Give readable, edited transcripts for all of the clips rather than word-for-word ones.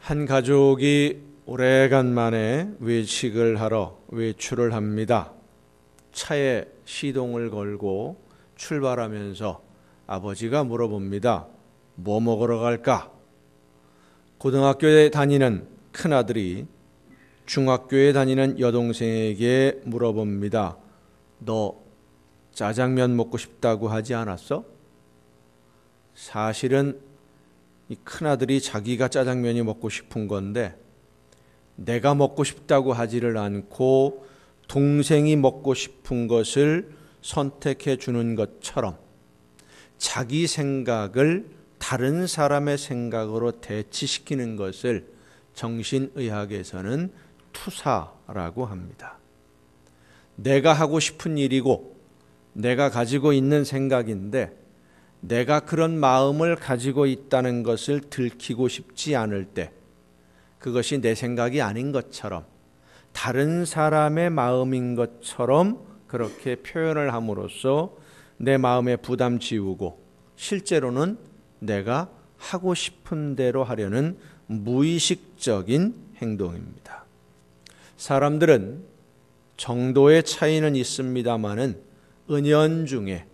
한 가족이 오래간만에 외식을 하러 외출을 합니다. 차에 시동을 걸고 출발하면서 아버지가 물어봅니다. 뭐 먹으러 갈까? 고등학교에 다니는 큰아들이 중학교에 다니는 여동생에게 물어봅니다. 너 짜장면 먹고 싶다고 하지 않았어? 사실은 이 큰아들이 자기가 짜장면이 먹고 싶은 건데 내가 먹고 싶다고 하지를 않고 동생이 먹고 싶은 것을 선택해 주는 것처럼 자기 생각을 다른 사람의 생각으로 대치시키는 것을 정신의학에서는 투사라고 합니다. 내가 하고 싶은 일이고 내가 가지고 있는 생각인데 내가 그런 마음을 가지고 있다는 것을 들키고 싶지 않을 때 그것이 내 생각이 아닌 것처럼 다른 사람의 마음인 것처럼 그렇게 표현을 함으로써 내 마음의 부담 지우고 실제로는 내가 하고 싶은 대로 하려는 무의식적인 행동입니다. 사람들은 정도의 차이는 있습니다마는 은연중에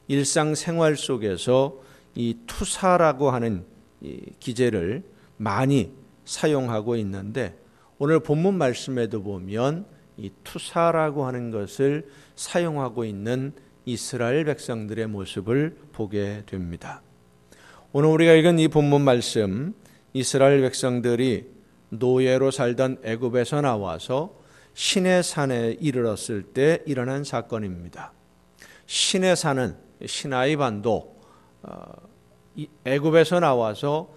일상생활 속에서 이 투사라고 하는 이 기제를 많이 사용하고 있는데 오늘 본문 말씀에도 보면 이 투사라고 하는 것을 사용하고 있는 이스라엘 백성들의 모습을 보게 됩니다. 오늘 우리가 읽은 이 본문 말씀, 이스라엘 백성들이 노예로 살던 애굽에서 나와서 시내산에 이르렀을 때 일어난 사건입니다. 시내산은 시나이 반도 애굽에서 나와서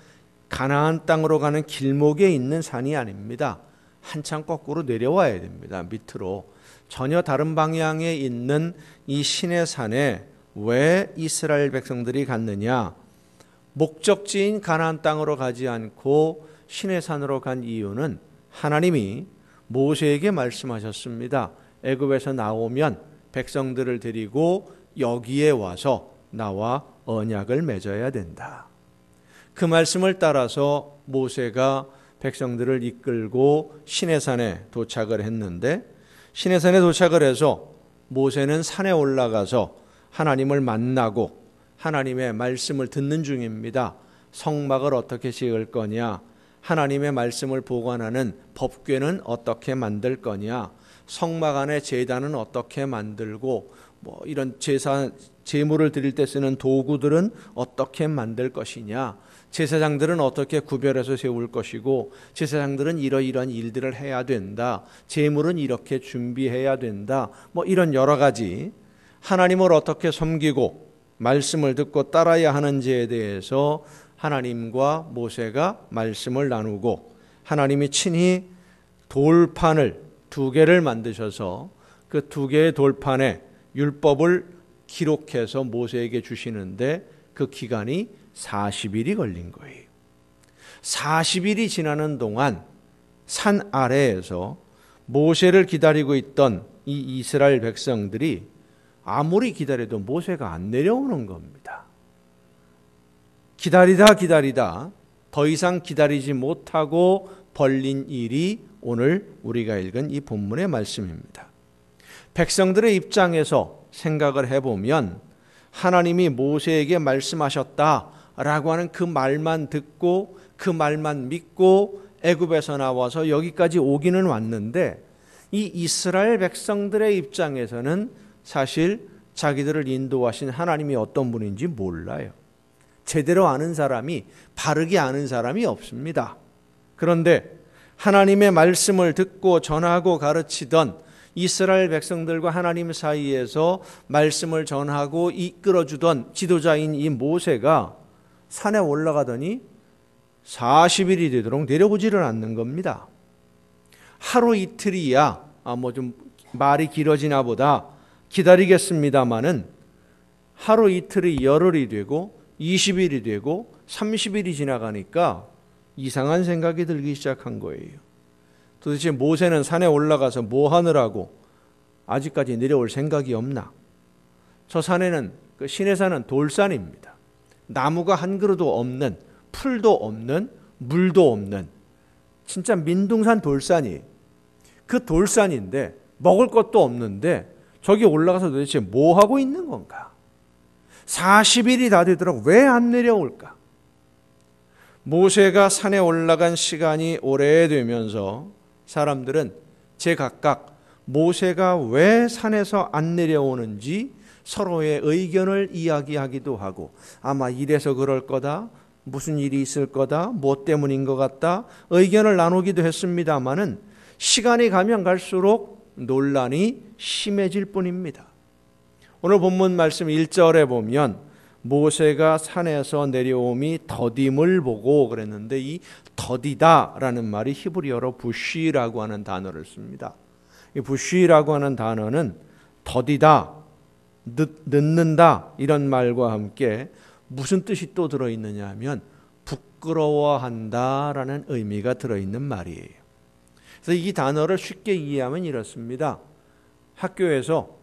가나안 땅으로 가는 길목에 있는 산이 아닙니다. 한참 거꾸로 내려와야 됩니다. 밑으로. 전혀 다른 방향에 있는 이 시내산에 왜 이스라엘 백성들이 갔느냐? 목적지인 가나안 땅으로 가지 않고 시내산으로 간 이유는 하나님이 모세에게 말씀하셨습니다. 애굽에서 나오면 백성들을 데리고 여기에 와서 나와 언약을 맺어야 된다. 그 말씀을 따라서 모세가 백성들을 이끌고 시내산에 도착을 했는데 시내산에 도착을 해서 모세는 산에 올라가서 하나님을 만나고 하나님의 말씀을 듣는 중입니다. 성막을 어떻게 지을 거냐? 하나님의 말씀을 보관하는 법궤는 어떻게 만들 거냐? 성막 안에 제단은 어떻게 만들고 이런 제물을 드릴 때 쓰는 도구들은 어떻게 만들 것이냐? 제사장들은 어떻게 구별해서 세울 것이고 제사장들은 이러이러한 일들을 해야 된다. 제물은 이렇게 준비해야 된다. 이런 여러 가지 하나님을 어떻게 섬기고 말씀을 듣고 따라야 하는지에 대해서 하나님과 모세가 말씀을 나누고 하나님이 친히 돌판을 2개를 만드셔서 그 2개의 돌판에 율법을 기록해서 모세에게 주시는데 그 기간이 40일이 걸린 거예요. 40일이 지나는 동안 산 아래에서 모세를 기다리고 있던 이 이스라엘 백성들이 아무리 기다려도 모세가 안 내려오는 겁니다. 기다리다 더 이상 기다리지 못하고 벌린 일이 오늘 우리가 읽은 이 본문의 말씀입니다. 백성들의 입장에서 생각을 해보면 하나님이 모세에게 말씀하셨다라고 하는 그 말만 듣고 그 말만 믿고 애굽에서 나와서 여기까지 오기는 왔는데 이 이스라엘 백성들의 입장에서는 사실 자기들을 인도하신 하나님이 어떤 분인지 몰라요. 제대로 아는 사람이 바르게 아는 사람이 없습니다. 그런데 하나님의 말씀을 듣고 전하고 가르치던 이스라엘 백성들과 하나님 사이에서 말씀을 전하고 이끌어주던 지도자인 이 모세가 산에 올라가더니 40일이 되도록 내려오지를 않는 겁니다. 하루 이틀이야 좀 말이 길어지나 보다 기다리겠습니다마는 하루 이틀이 열흘이 되고 20일이 되고 30일이 지나가니까 이상한 생각이 들기 시작한 거예요. 도대체 모세는 산에 올라가서 뭐 하느라고 아직까지 내려올 생각이 없나? 저 산에는 그 시내산은 돌산입니다. 나무가 한 그루도 없는, 풀도 없는, 물도 없는 진짜 민둥산 돌산이 그 돌산인데 먹을 것도 없는데 저기 올라가서 도대체 뭐 하고 있는 건가? 40일이 다 되도록 왜 안 내려올까? 모세가 산에 올라간 시간이 오래되면서 사람들은 제각각 모세가 왜 산에서 안 내려오는지 서로의 의견을 이야기하기도 하고 아마 이래서 그럴 거다, 무슨 일이 있을 거다, 뭐 때문인 것 같다 의견을 나누기도 했습니다마는 시간이 가면 갈수록 논란이 심해질 뿐입니다. 오늘 본문 말씀 1절에 보면 모세가 산에서 내려옴이 더딤을 보고 그랬는데 이 더디다라는 말이 히브리어로 부쉬라고 하는 단어를 씁니다. 이 부쉬라고 하는 단어는 더디다, 늦는다 이런 말과 함께 무슨 뜻이 또 들어있느냐 하면 부끄러워한다라는 의미가 들어있는 말이에요. 그래서 이 단어를 쉽게 이해하면 이렇습니다. 학교에서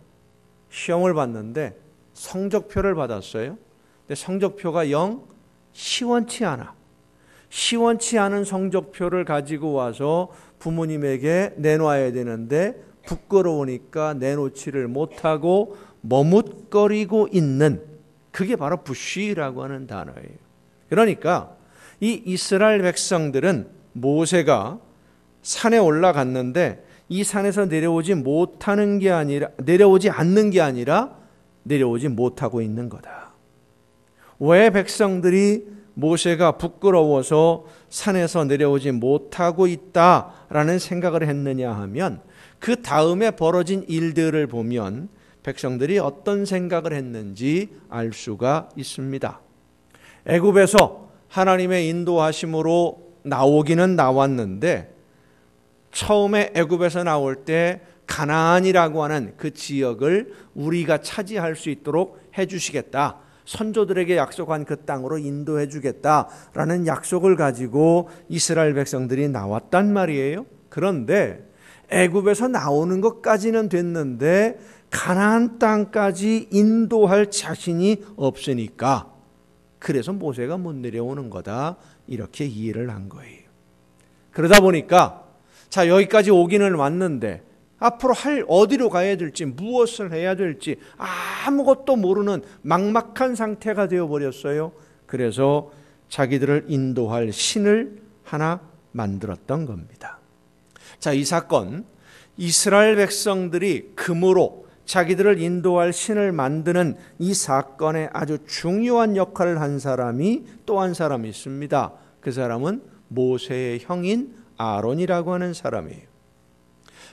시험을 봤는데 성적표를 받았어요. 근데 성적표가 영 시원치 않아. 시원치 않은 성적표를 가지고 와서 부모님에게 내놔야 되는데 부끄러우니까 내놓지를 못하고 머뭇거리고 있는 그게 바로 부쉬라고 하는 단어예요. 그러니까 이 이스라엘 백성들은 모세가 산에 올라갔는데 이 산에서 내려오지 않는 게 아니라 내려오지 못하고 있는 거다. 왜 백성들이 모세가 부끄러워서 산에서 내려오지 못하고 있다라는 생각을 했느냐 하면 그 다음에 벌어진 일들을 보면 백성들이 어떤 생각을 했는지 알 수가 있습니다. 애굽에서 하나님의 인도하심으로 나오기는 나왔는데 처음에 애굽에서 나올 때 가나안이라고 하는 그 지역을 우리가 차지할 수 있도록 해주시겠다. 선조들에게 약속한 그 땅으로 인도해 주겠다라는 약속을 가지고 이스라엘 백성들이 나왔단 말이에요. 그런데 애굽에서 나오는 것까지는 됐는데 가나안 땅까지 인도할 자신이 없으니까 그래서 모세가 못 내려오는 거다. 이렇게 이해를 한 거예요. 그러다 보니까 자 여기까지 오기는 왔는데 앞으로 어디로 가야 될지 무엇을 해야 될지 아무것도 모르는 막막한 상태가 되어버렸어요. 그래서 자기들을 인도할 신을 하나 만들었던 겁니다. 자, 이 사건 이스라엘 백성들이 금으로 자기들을 인도할 신을 만드는 이 사건에 아주 중요한 역할을 한 사람이 또 한 사람이 있습니다. 그 사람은 모세의 형인 아론이라고 하는 사람이에요.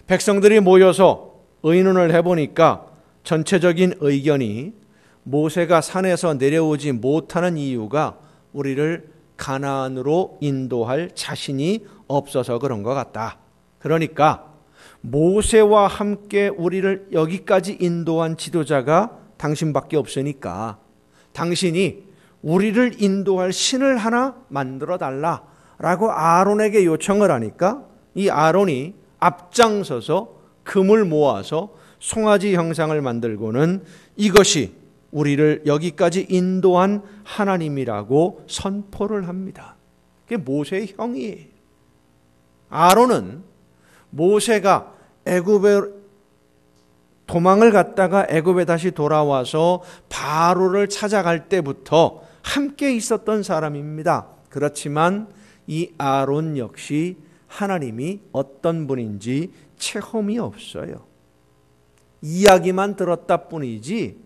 백성들이 모여서 의논을 해보니까 전체적인 의견이 모세가 산에서 내려오지 못하는 이유가 우리를 가나안으로 인도할 자신이 없어서 그런 것 같다. 그러니까 모세와 함께 우리를 여기까지 인도한 지도자가 당신밖에 없으니까 당신이 우리를 인도할 신을 하나 만들어 달라라고 아론에게 요청을 하니까 이 아론이 앞장서서 금을 모아서 송아지 형상을 만들고는 이것이 우리를 여기까지 인도한 하나님이라고 선포를 합니다. 그게 모세의 형이에요. 아론은 모세가 애굽에 도망을 갔다가 애굽에 다시 돌아와서 바로를 찾아갈 때부터 함께 있었던 사람입니다. 그렇지만 이 아론 역시 하나님이 어떤 분인지 체험이 없어요. 이야기만 들었다 뿐이지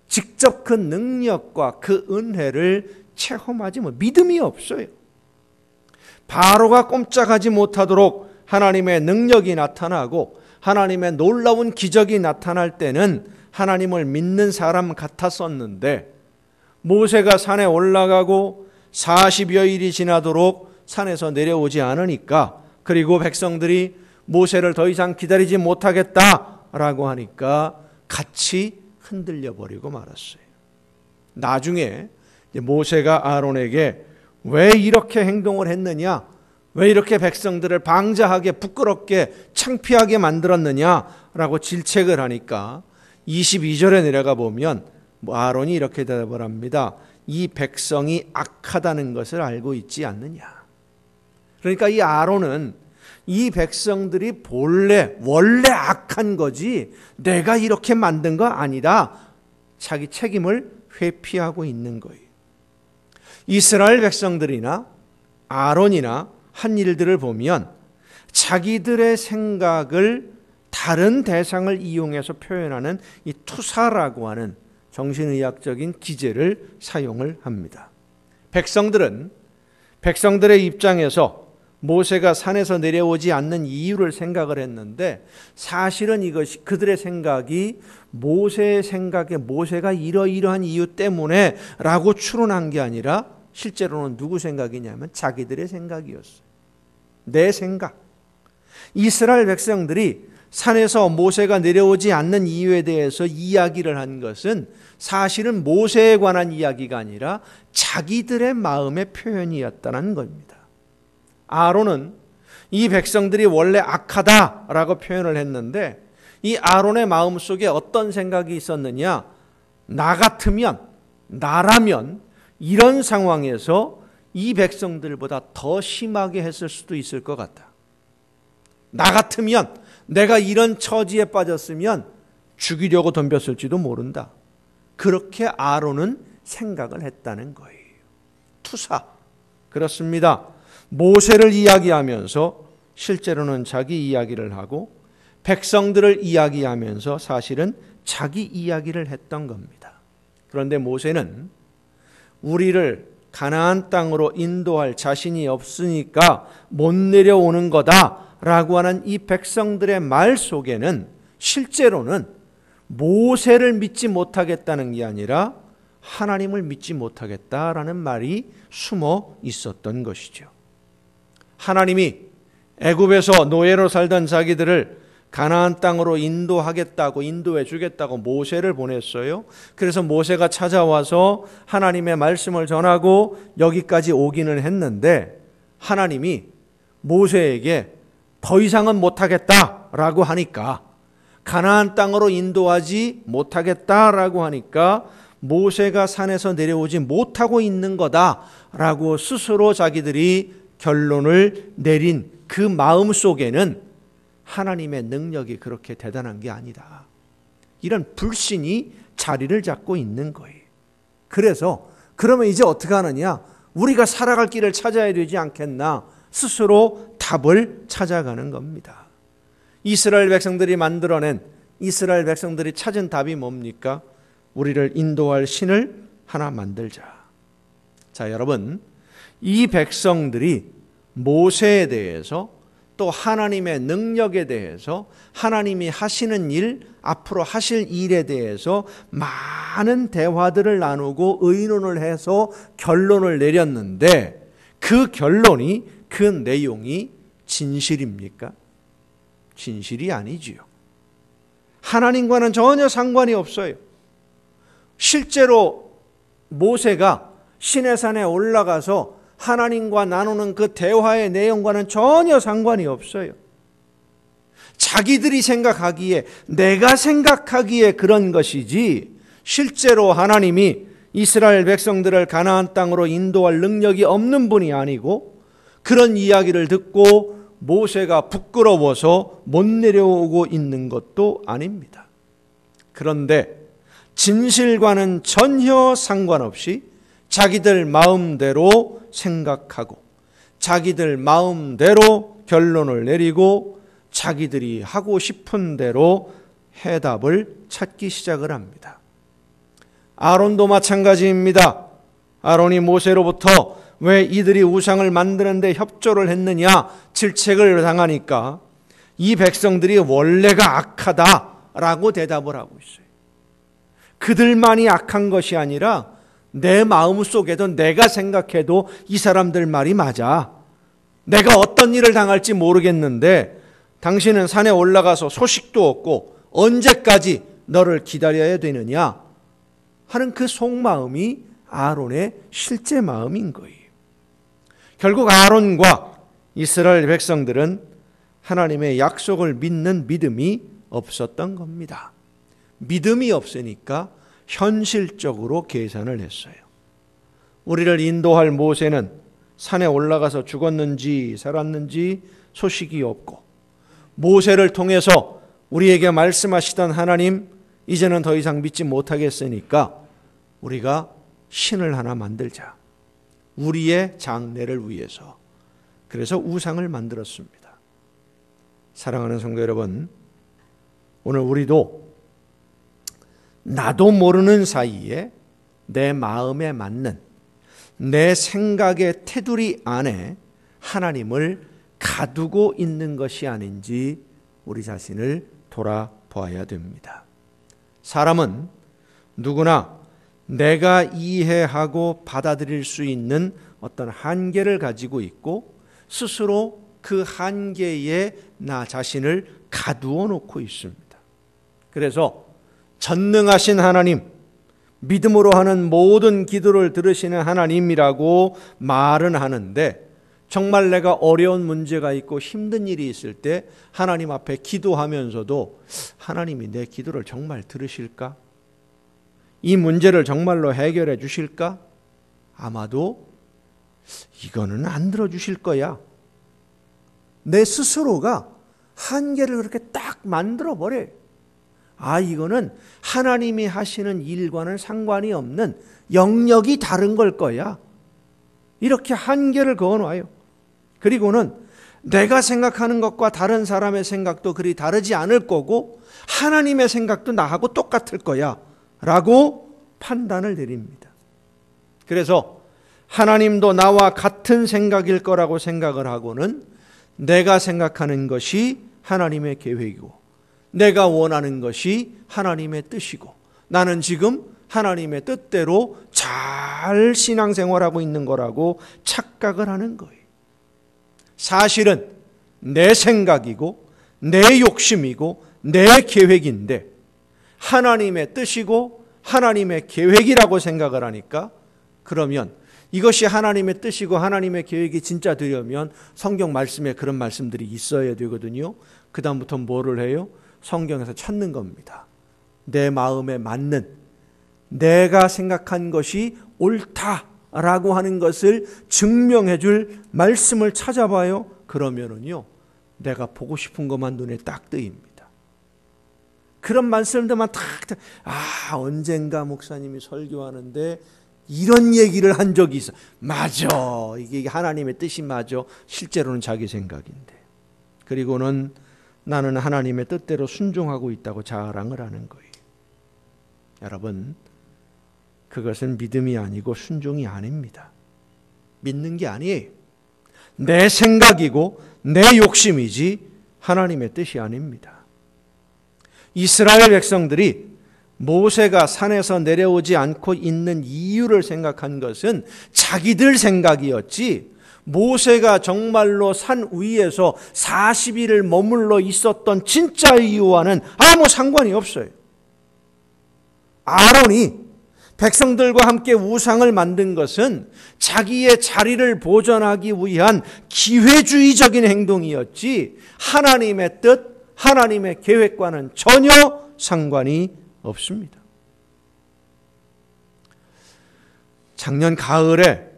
직접 그 능력과 그 은혜를 체험하지 믿음이 없어요. 바로가 꼼짝하지 못하도록 하나님의 능력이 나타나고 하나님의 놀라운 기적이 나타날 때는 하나님을 믿는 사람 같았었는데 모세가 산에 올라가고 40여 일이 지나도록 산에서 내려오지 않으니까 그리고 백성들이 모세를 더 이상 기다리지 못하겠다라고 하니까 같이 흔들려 버리고 말았어요. 나중에 모세가 아론에게 왜 이렇게 행동을 했느냐, 왜 이렇게 백성들을 방자하게 부끄럽게 창피하게 만들었느냐라고 질책을 하니까 22절에 내려가 보면 아론이 이렇게 대답을 합니다. 이 백성이 악하다는 것을 알고 있지 않느냐. 그러니까 이 아론은 이 백성들이 원래 악한 거지 내가 이렇게 만든 거 아니다. 자기 책임을 회피하고 있는 거예요. 이스라엘 백성들이나 아론이나 한 일들을 보면 자기들의 생각을 다른 대상을 이용해서 표현하는 이 투사라고 하는 정신의학적인 기제를 사용을 합니다. 백성들의 입장에서 모세가 산에서 내려오지 않는 이유를 생각을 했는데 사실은 이것이 그들의 생각이 모세의 생각에 모세가 이러이러한 이유 때문에 라고 추론한 게 아니라 실제로는 누구 생각이냐면 자기들의 생각이었어요. 내 생각. 이스라엘 백성들이 산에서 모세가 내려오지 않는 이유에 대해서 이야기를 한 것은 사실은 모세에 관한 이야기가 아니라 자기들의 마음의 표현이었다는 겁니다. 아론은 이 백성들이 원래 악하다라고 표현을 했는데 이 아론의 마음속에 어떤 생각이 있었느냐? 나라면 이런 상황에서 이 백성들보다 더 심하게 했을 수도 있을 것 같다. 나 같으면 내가 이런 처지에 빠졌으면 죽이려고 덤볐을지도 모른다. 그렇게 아론은 생각을 했다는 거예요. 투사. 그렇습니다. 모세를 이야기하면서 실제로는 자기 이야기를 하고 백성들을 이야기하면서 사실은 자기 이야기를 했던 겁니다. 그런데 모세는 우리를 가나안 땅으로 인도할 자신이 없으니까 못 내려오는 거다라고 하는 이 백성들의 말 속에는 실제로는 모세를 믿지 못하겠다는 게 아니라 하나님을 믿지 못하겠다라는 말이 숨어 있었던 것이죠. 하나님이 애굽에서 노예로 살던 자기들을 가나안 땅으로 인도해 주겠다고 모세를 보냈어요. 그래서 모세가 찾아와서 하나님의 말씀을 전하고 여기까지 오기는 했는데 하나님이 모세에게 더 이상은 못하겠다라고 하니까 가나안 땅으로 인도하지 못하겠다라고 하니까 모세가 산에서 내려오지 못하고 있는 거다라고 스스로 자기들이 결론을 내린 그 마음 속에는 하나님의 능력이 그렇게 대단한 게 아니다. 이런 불신이 자리를 잡고 있는 거예요. 그래서 그러면 이제 어떻게 하느냐? 우리가 살아갈 길을 찾아야 되지 않겠나? 스스로 답을 찾아가는 겁니다. 이스라엘 백성들이 찾은 답이 뭡니까? 우리를 인도할 신을 하나 만들자. 자, 여러분, 이 백성들이 모세에 대해서 또 하나님의 능력에 대해서 하나님이 하시는 일, 앞으로 하실 일에 대해서 많은 대화들을 나누고 의논을 해서 결론을 내렸는데 그 결론이, 그 내용이 진실입니까? 진실이 아니지요. 하나님과는 전혀 상관이 없어요. 실제로 모세가 시내산에 올라가서 하나님과 나누는 그 대화의 내용과는 전혀 상관이 없어요. 자기들이 생각하기에, 내가 생각하기에 그런 것이지 실제로 하나님이 이스라엘 백성들을 가나안 땅으로 인도할 능력이 없는 분이 아니고 그런 이야기를 듣고 모세가 부끄러워서 못 내려오고 있는 것도 아닙니다. 그런데 진실과는 전혀 상관없이 자기들 마음대로 생각하고 자기들 마음대로 결론을 내리고 자기들이 하고 싶은 대로 해답을 찾기 시작을 합니다. 아론도 마찬가지입니다. 아론이 모세로부터 왜 이들이 우상을 만드는데 협조를 했느냐 질책을 당하니까 이 백성들이 원래가 악하다라고 대답을 하고 있어요. 그들만이 악한 것이 아니라 내 마음속에도 내가 생각해도 이 사람들 말이 맞아. 내가 어떤 일을 당할지 모르겠는데 당신은 산에 올라가서 소식도 없고 언제까지 너를 기다려야 되느냐 하는 그 속마음이 아론의 실제 마음인 거예요. 결국 아론과 이스라엘 백성들은 하나님의 약속을 믿는 믿음이 없었던 겁니다. 믿음이 없으니까 현실적으로 계산을 했어요. 우리를 인도할 모세는 산에 올라가서 죽었는지 살았는지 소식이 없고, 모세를 통해서 우리에게 말씀하시던 하나님 이제는 더 이상 믿지 못하겠으니까 우리가 신을 하나 만들자. 우리의 장래를 위해서. 그래서 우상을 만들었습니다. 사랑하는 성도 여러분, 오늘 우리도 나도 모르는 사이에 내 마음에 맞는 내 생각의 테두리 안에 하나님을 가두고 있는 것이 아닌지 우리 자신을 돌아보아야 됩니다. 사람은 누구나 내가 이해하고 받아들일 수 있는 어떤 한계를 가지고 있고, 스스로 그 한계에 나 자신을 가두어 놓고 있습니다. 그래서 전능하신 하나님, 믿음으로 하는 모든 기도를 들으시는 하나님이라고 말은 하는데, 정말 내가 어려운 문제가 있고 힘든 일이 있을 때 하나님 앞에 기도하면서도 하나님이 내 기도를 정말 들으실까? 이 문제를 정말로 해결해 주실까? 아마도 이거는 안 들어주실 거야. 내 스스로가 한계를 그렇게 딱 만들어버려요. 이거는 하나님이 하시는 일과는 상관이 없는 영역이 다른 걸 거야. 이렇게 한계를 그어놔요. 그리고는 내가 생각하는 것과 다른 사람의 생각도 그리 다르지 않을 거고, 하나님의 생각도 나하고 똑같을 거야 라고 판단을 내립니다. 그래서 하나님도 나와 같은 생각일 거라고 생각을 하고는 내가 생각하는 것이 하나님의 계획이고, 내가 원하는 것이 하나님의 뜻이고, 나는 지금 하나님의 뜻대로 잘 신앙생활하고 있는 거라고 착각을 하는 거예요. 사실은 내 생각이고 내 욕심이고 내 계획인데 하나님의 뜻이고 하나님의 계획이라고 생각을 하니까, 그러면 이것이 하나님의 뜻이고 하나님의 계획이 진짜 되려면 성경 말씀에 그런 말씀들이 있어야 되거든요. 그 다음부터 뭐를 해요? 성경에서 찾는 겁니다. 내 마음에 맞는, 내가 생각한 것이 옳다라고 하는 것을 증명해 줄 말씀을 찾아봐요. 그러면은요, 내가 보고 싶은 것만 눈에 딱 뜨입니다. 그런 말씀들만 딱, 언젠가 목사님이 설교하는데 이런 얘기를 한 적이 있어. 맞아. 이게 하나님의 뜻이 맞아. 실제로는 자기 생각인데. 그리고는 나는 하나님의 뜻대로 순종하고 있다고 자랑을 하는 거예요. 여러분, 그것은 믿음이 아니고 순종이 아닙니다. 믿는 게 아니에요. 내 생각이고 내 욕심이지 하나님의 뜻이 아닙니다. 이스라엘 백성들이 모세가 산에서 내려오지 않고 있는 이유를 생각한 것은 자기들 생각이었지, 모세가 정말로 산 위에서 40일을 머물러 있었던 진짜 이유와는 아무 상관이 없어요. 아론이 백성들과 함께 우상을 만든 것은 자기의 자리를 보존하기 위한 기회주의적인 행동이었지, 하나님의 뜻, 하나님의 계획과는 전혀 상관이 없습니다. 작년 가을에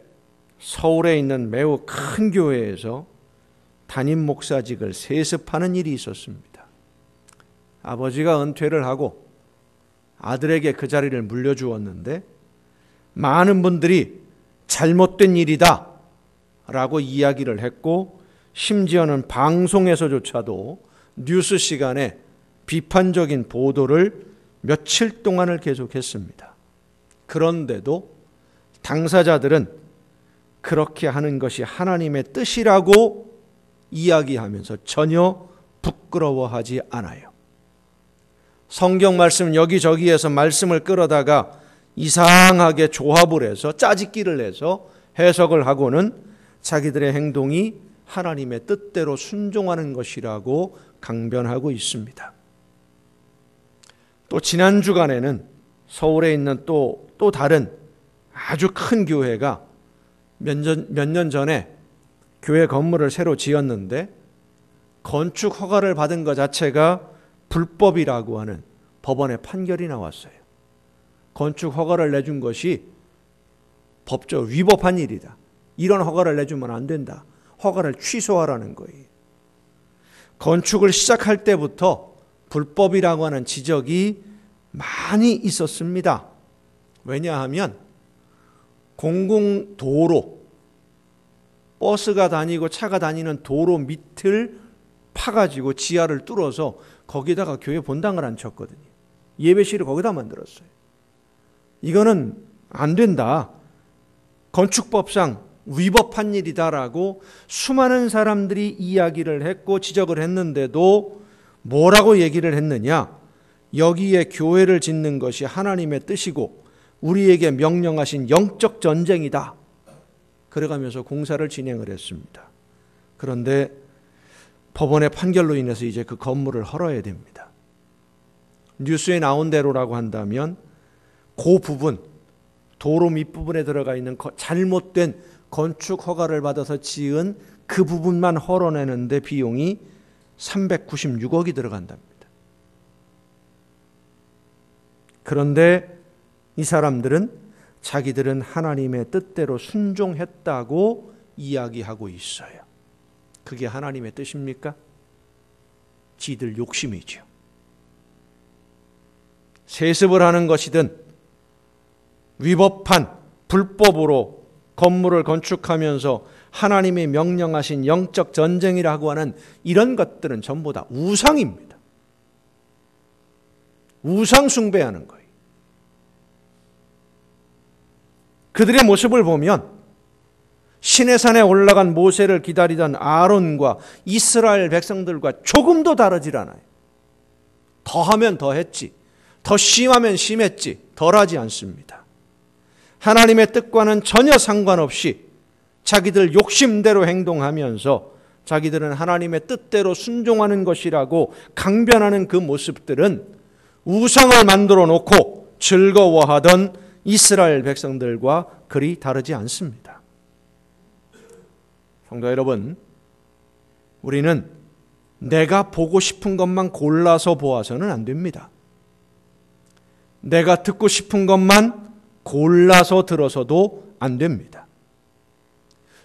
서울에 있는 매우 큰 교회에서 담임 목사직을 세습하는 일이 있었습니다. 아버지가 은퇴를 하고 아들에게 그 자리를 물려주었는데, 많은 분들이 잘못된 일이다 라고 이야기를 했고, 심지어는 방송에서조차도 뉴스 시간에 비판적인 보도를 며칠 동안을 계속했습니다. 그런데도 당사자들은 그렇게 하는 것이 하나님의 뜻이라고 이야기하면서 전혀 부끄러워하지 않아요. 성경 말씀 여기저기에서 말씀을 끌어다가 이상하게 조합을 해서 짜집기를 해서 해석을 하고는 자기들의 행동이 하나님의 뜻대로 순종하는 것이라고 강변하고 있습니다. 또 지난 주간에는 서울에 있는 또 다른 아주 큰 교회가 몇 년 전에 교회 건물을 새로 지었는데 건축 허가를 받은 것 자체가 불법이라고 하는 법원의 판결이 나왔어요. 건축 허가를 내준 것이 법적 위법한 일이다. 이런 허가를 내주면 안 된다. 허가를 취소하라는 거예요. 건축을 시작할 때부터 불법이라고 하는 지적이 많이 있었습니다. 왜냐하면 공공도로, 버스가 다니고 차가 다니는 도로 밑을 파가지고 지하를 뚫어서 거기다가 교회 본당을 앉혔거든요. 예배실을 거기다 만들었어요. 이거는 안 된다. 건축법상 위법한 일이다라고 수많은 사람들이 이야기를 했고 지적을 했는데도 뭐라고 얘기를 했느냐? 여기에 교회를 짓는 것이 하나님의 뜻이고 우리에게 명령하신 영적 전쟁이다. 그래가면서 공사를 진행을 했습니다. 그런데 법원의 판결로 인해서 이제 그 건물을 헐어야 됩니다. 뉴스에 나온 대로라고 한다면 그 부분, 도로 밑부분에 들어가 있는 잘못된 건축 허가를 받아서 지은 그 부분만 헐어내는데 비용이 396억이 들어간답니다. 그런데 이 사람들은 자기들은 하나님의 뜻대로 순종했다고 이야기하고 있어요. 그게 하나님의 뜻입니까? 지들 욕심이죠. 세습을 하는 것이든 위법한 불법으로 건물을 건축하면서 하나님이 명령하신 영적 전쟁이라고 하는 이런 것들은 전부 다 우상입니다. 우상 숭배하는 거예요. 그들의 모습을 보면 시내산에 올라간 모세를 기다리던 아론과 이스라엘 백성들과 조금도 다르질 않아요. 더하면 더했지, 더 심하면 심했지 덜하지 않습니다. 하나님의 뜻과는 전혀 상관없이 자기들 욕심대로 행동하면서 자기들은 하나님의 뜻대로 순종하는 것이라고 강변하는 그 모습들은 우상을 만들어 놓고 즐거워하던 이스라엘 백성들과 그리 다르지 않습니다. 성도 여러분, 우리는 내가 보고 싶은 것만 골라서 보아서는 안 됩니다. 내가 듣고 싶은 것만 골라서 들어서도 안 됩니다.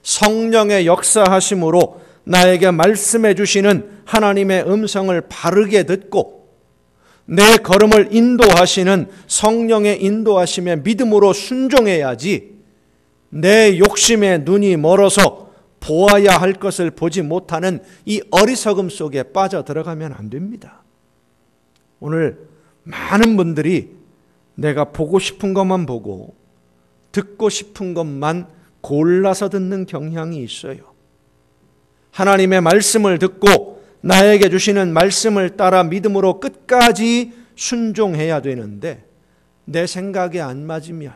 성령의 역사하심으로 나에게 말씀해 주시는 하나님의 음성을 바르게 듣고 내 걸음을 인도하시는 성령의 인도하심에 믿음으로 순종해야지 내 욕심에 눈이 멀어서 보아야 할 것을 보지 못하는 이 어리석음 속에 빠져 들어가면 안 됩니다. 오늘 많은 분들이 내가 보고 싶은 것만 보고 듣고 싶은 것만 골라서 듣는 경향이 있어요. 하나님의 말씀을 듣고 나에게 주시는 말씀을 따라 믿음으로 끝까지 순종해야 되는데 내 생각에 안 맞으면,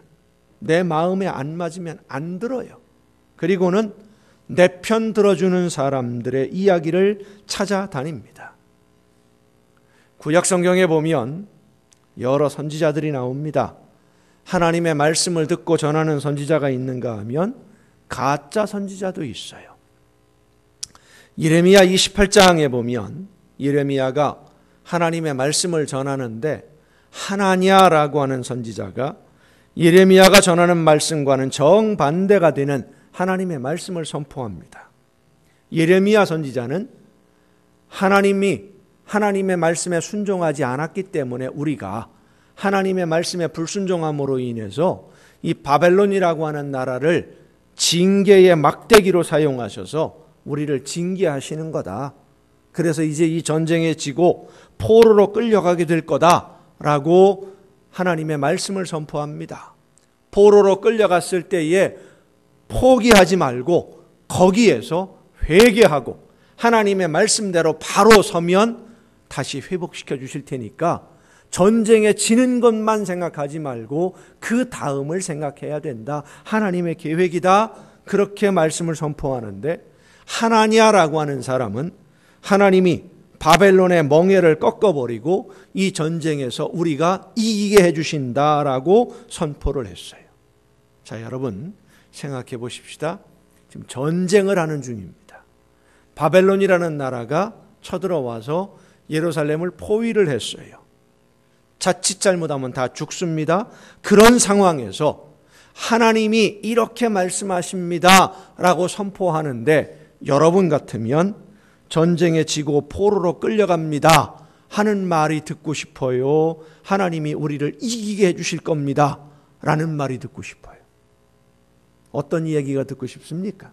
내 마음에 안 맞으면 안 들어요. 그리고는 내 편 들어주는 사람들의 이야기를 찾아다닙니다. 구약 성경에 보면 여러 선지자들이 나옵니다. 하나님의 말씀을 듣고 전하는 선지자가 있는가 하면 가짜 선지자도 있어요. 예레미야 28장에 보면 예레미야가 하나님의 말씀을 전하는데 하나냐라고 하는 선지자가 예레미야가 전하는 말씀과는 정반대가 되는 하나님의 말씀을 선포합니다. 예레미야 선지자는 하나님이 하나님의 말씀에 순종하지 않았기 때문에 우리가 하나님의 말씀에 불순종함으로 인해서 이 바벨론이라고 하는 나라를 징계의 막대기로 사용하셔서 우리를 징계하시는 거다. 그래서 이제 이 전쟁에 지고 포로로 끌려가게 될 거다라고 하나님의 말씀을 선포합니다. 포로로 끌려갔을 때에 포기하지 말고 거기에서 회개하고 하나님의 말씀대로 바로 서면 다시 회복시켜 주실 테니까 전쟁에 지는 것만 생각하지 말고 그 다음을 생각해야 된다. 하나님의 계획이다. 그렇게 말씀을 선포하는데 하나냐라고 하는 사람은 하나님이 바벨론의 멍에를 꺾어버리고 이 전쟁에서 우리가 이기게 해주신다라고 선포를 했어요. 자, 여러분 생각해 보십시다. 지금 전쟁을 하는 중입니다. 바벨론이라는 나라가 쳐들어와서 예루살렘을 포위를 했어요. 자칫 잘못하면 다 죽습니다. 그런 상황에서 하나님이 이렇게 말씀하십니다 라고 선포하는데, 여러분 같으면 전쟁에 지고 포로로 끌려갑니다 하는 말이 듣고 싶어요? 하나님이 우리를 이기게 해주실 겁니다 라는 말이 듣고 싶어요? 어떤 이야기가 듣고 싶습니까?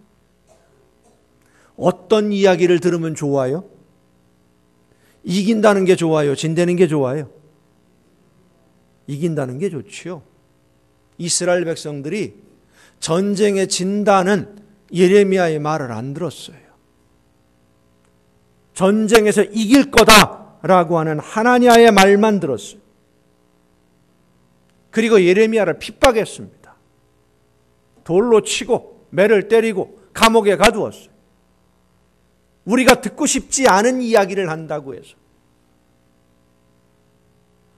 어떤 이야기를 들으면 좋아요? 이긴다는 게 좋아요? 진다는 게 좋아요? 이긴다는 게 좋지요. 이스라엘 백성들이 전쟁에 진다는 예레미야의 말을 안 들었어요. 전쟁에서 이길 거다라고 하는 하나냐의 말만 들었어요. 그리고 예레미야를 핍박했습니다. 돌로 치고 매를 때리고 감옥에 가두었어요. 우리가 듣고 싶지 않은 이야기를 한다고 해서,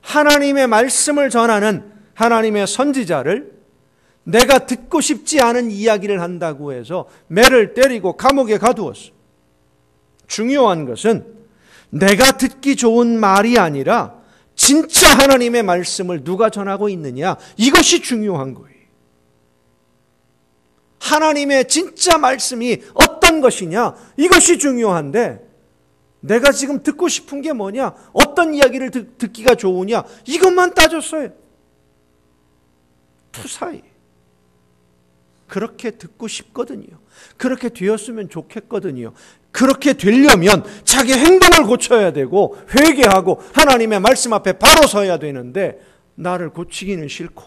하나님의 말씀을 전하는 하나님의 선지자를 내가 듣고 싶지 않은 이야기를 한다고 해서 매를 때리고 감옥에 가두었어요. 중요한 것은 내가 듣기 좋은 말이 아니라 진짜 하나님의 말씀을 누가 전하고 있느냐, 이것이 중요한 거예요. 하나님의 진짜 말씀이 어떤 것이냐, 이것이 중요한데, 내가 지금 듣고 싶은 게 뭐냐, 어떤 이야기를 듣기가 좋으냐, 이것만 따졌어요. 투사이. 그렇게 듣고 싶거든요. 그렇게 되었으면 좋겠거든요. 그렇게 되려면 자기 행동을 고쳐야 되고 회개하고 하나님의 말씀 앞에 바로 서야 되는데, 나를 고치기는 싫고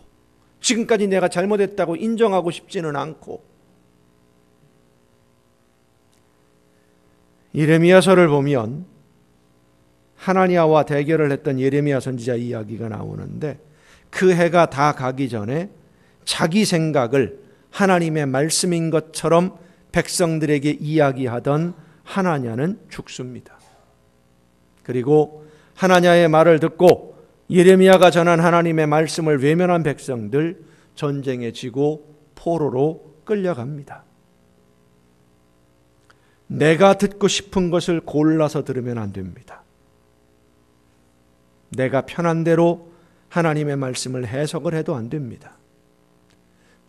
지금까지 내가 잘못했다고 인정하고 싶지는 않고. 예레미야서를 보면 하나냐와 대결을 했던 예레미야 선지자 이야기가 나오는데, 그 해가 다 가기 전에 자기 생각을 하나님의 말씀인 것처럼 백성들에게 이야기하던 하나냐는 죽습니다. 그리고 하나냐의 말을 듣고 예레미야가 전한 하나님의 말씀을 외면한 백성들, 전쟁에 지고 포로로 끌려갑니다. 내가 듣고 싶은 것을 골라서 들으면 안 됩니다. 내가 편한 대로 하나님의 말씀을 해석을 해도 안 됩니다.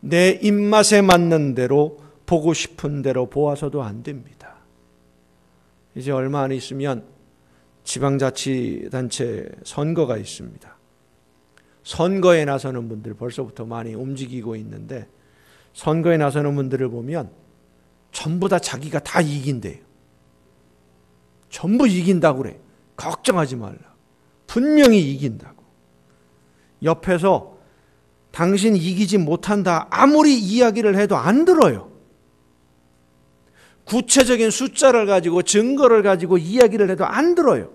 내 입맛에 맞는 대로, 보고 싶은 대로 보아서도 안 됩니다. 이제 얼마 안 있으면 지방자치단체 선거가 있습니다. 선거에 나서는 분들 벌써부터 많이 움직이고 있는데, 선거에 나서는 분들을 보면 전부 다 자기가 다 이긴대요. 전부 이긴다고 그래. 걱정하지 말라. 분명히 이긴다고. 옆에서 당신 이기지 못한다 아무리 이야기를 해도 안 들어요. 구체적인 숫자를 가지고 증거를 가지고 이야기를 해도 안 들어요.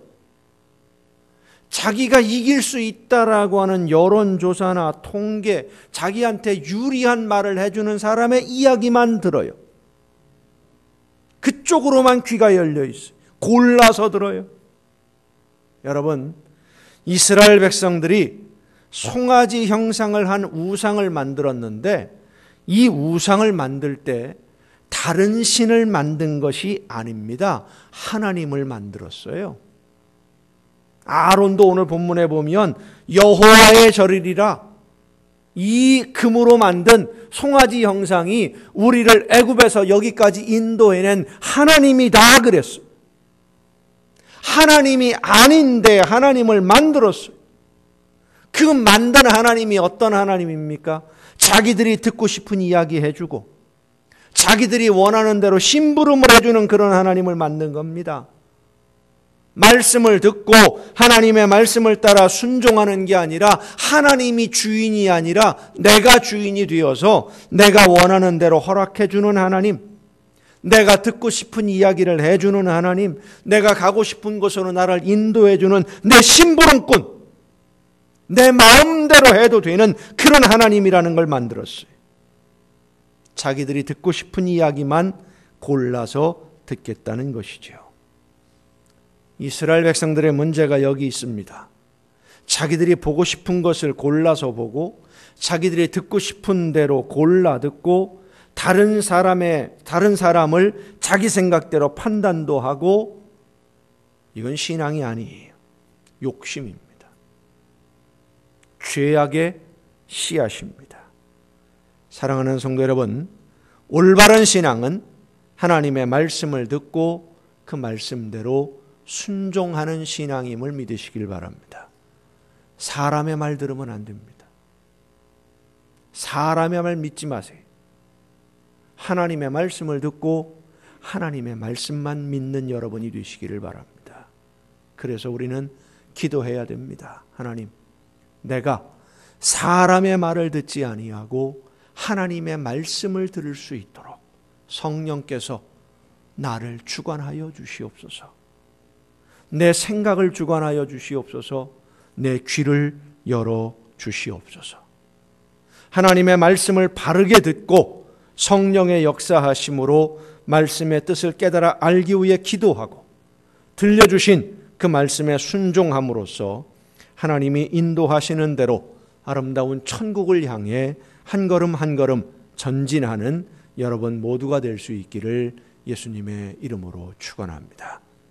자기가 이길 수 있다라고 하는 여론조사나 통계, 자기한테 유리한 말을 해주는 사람의 이야기만 들어요. 그쪽으로만 귀가 열려 있어요. 골라서 들어요. 여러분, 이스라엘 백성들이 송아지 형상을 한 우상을 만들었는데, 이 우상을 만들 때 다른 신을 만든 것이 아닙니다. 하나님을 만들었어요. 아론도 오늘 본문에 보면 여호와의 절이리라, 이 금으로 만든 송아지 형상이 우리를 애굽에서 여기까지 인도해낸 하나님이다 그랬어요. 하나님이 아닌데 하나님을 만들었어요. 그 만든 하나님이 어떤 하나님입니까? 자기들이 듣고 싶은 이야기 해주고 자기들이 원하는 대로 심부름을 해주는 그런 하나님을 만든 겁니다. 말씀을 듣고 하나님의 말씀을 따라 순종하는 게 아니라, 하나님이 주인이 아니라 내가 주인이 되어서 내가 원하는 대로 허락해 주는 하나님, 내가 듣고 싶은 이야기를 해주는 하나님, 내가 가고 싶은 곳으로 나를 인도해 주는 내 심부름꾼, 내 마음대로 해도 되는 그런 하나님이라는 걸 만들었어요. 자기들이 듣고 싶은 이야기만 골라서 듣겠다는 것이죠. 이스라엘 백성들의 문제가 여기 있습니다. 자기들이 보고 싶은 것을 골라서 보고, 자기들이 듣고 싶은 대로 골라 듣고, 다른 사람을 자기 생각대로 판단도 하고, 이건 신앙이 아니에요. 욕심입니다. 죄악의 씨앗입니다. 사랑하는 성도 여러분, 올바른 신앙은 하나님의 말씀을 듣고 그 말씀대로 순종하는 신앙임을 믿으시길 바랍니다. 사람의 말 들으면 안 됩니다. 사람의 말 믿지 마세요. 하나님의 말씀을 듣고 하나님의 말씀만 믿는 여러분이 되시기를 바랍니다. 그래서 우리는 기도해야 됩니다. 하나님, 내가 사람의 말을 듣지 아니하고 하나님의 말씀을 들을 수 있도록 성령께서 나를 주관하여 주시옵소서. 내 생각을 주관하여 주시옵소서. 내 귀를 열어 주시옵소서. 하나님의 말씀을 바르게 듣고 성령의 역사하심으로 말씀의 뜻을 깨달아 알기 위해 기도하고 들려주신 그 말씀에 순종함으로써 하나님이 인도하시는 대로 아름다운 천국을 향해 한 걸음 한 걸음 전진하는 여러분 모두가 될 수 있기를 예수님의 이름으로 축원합니다.